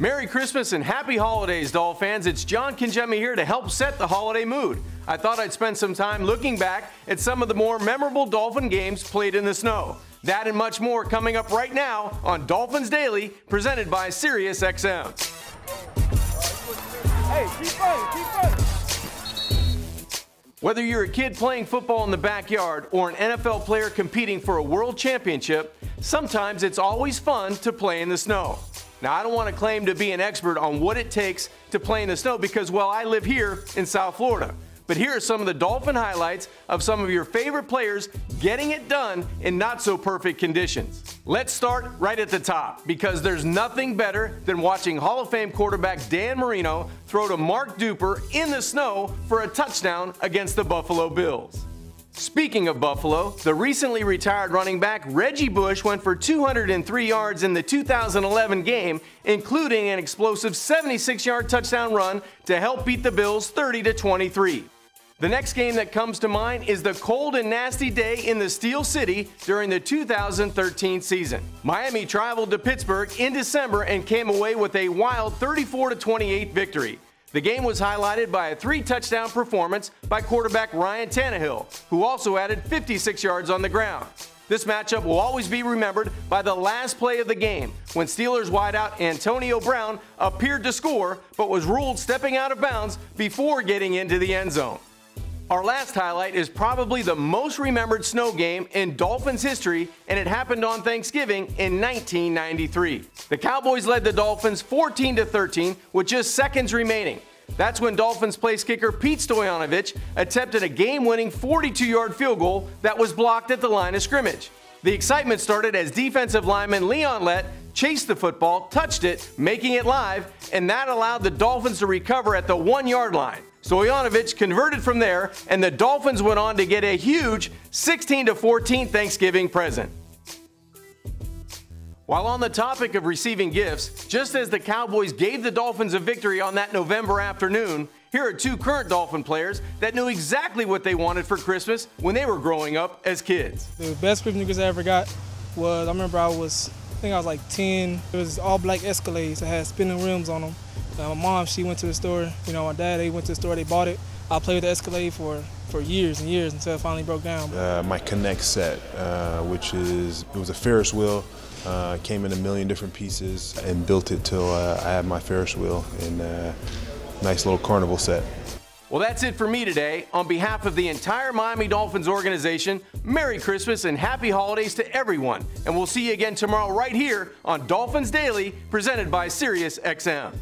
Merry Christmas and Happy Holidays, Doll fans. It's John Kingemi here to help set the holiday mood. I thought I'd spend some time looking back at some of the more memorable Dolphin games played in the snow. That and much more coming up right now on Dolphins Daily, presented by Sirius XM. Hey, keep running. Whether you're a kid playing football in the backyard or an NFL player competing for a world championship, sometimes it's always fun to play in the snow. Now, I don't want to claim to be an expert on what it takes to play in the snow because, well, I live here in South Florida. But here are some of the Dolphin highlights of some of your favorite players getting it done in not-so-perfect conditions. Let's start right at the top, because there's nothing better than watching Hall of Fame quarterback Dan Marino throw to Mark Duper in the snow for a touchdown against the Buffalo Bills. Speaking of Buffalo, the recently retired running back Reggie Bush went for 203 yards in the 2011 game, including an explosive 76-yard touchdown run to help beat the Bills 30-23. The next game that comes to mind is the cold and nasty day in the Steel City during the 2013 season. Miami traveled to Pittsburgh in December and came away with a wild 34-28 victory. The game was highlighted by a 3-touchdown performance by quarterback Ryan Tannehill, who also added 56 yards on the ground. This matchup will always be remembered by the last play of the game, when Steelers wideout Antonio Brown appeared to score, but was ruled stepping out of bounds before getting into the end zone. Our last highlight is probably the most remembered snow game in Dolphins history, and it happened on Thanksgiving in 1993. The Cowboys led the Dolphins 14-13 with just seconds remaining. That's when Dolphins place kicker Pete Stoyanovich attempted a game-winning 42-yard field goal that was blocked at the line of scrimmage. The excitement started as defensive lineman Leon Lett chased the football, touched it, making it live, and that allowed the Dolphins to recover at the 1-yard line. Stoyanovich converted from there, and the Dolphins went on to get a huge 16-14 Thanksgiving present. While on the topic of receiving gifts, just as the Cowboys gave the Dolphins a victory on that November afternoon, here are two current Dolphin players that knew exactly what they wanted for Christmas when they were growing up as kids. The best Christmas gifts I ever got was, I remember I was like 10. It was all black Escalades that had spinning rims on them. My mom, she went to the store. My dad, they went to the store, they bought it. I played with the Escalade for years and years until it finally broke down. My Connect set, which it was a Ferris wheel. Came in a million different pieces and built it till I had my Ferris wheel in a nice little carnival set. Well, that's it for me today. On behalf of the entire Miami Dolphins organization, Merry Christmas and Happy Holidays to everyone. And we'll see you again tomorrow right here on Dolphins Daily, presented by Sirius XM.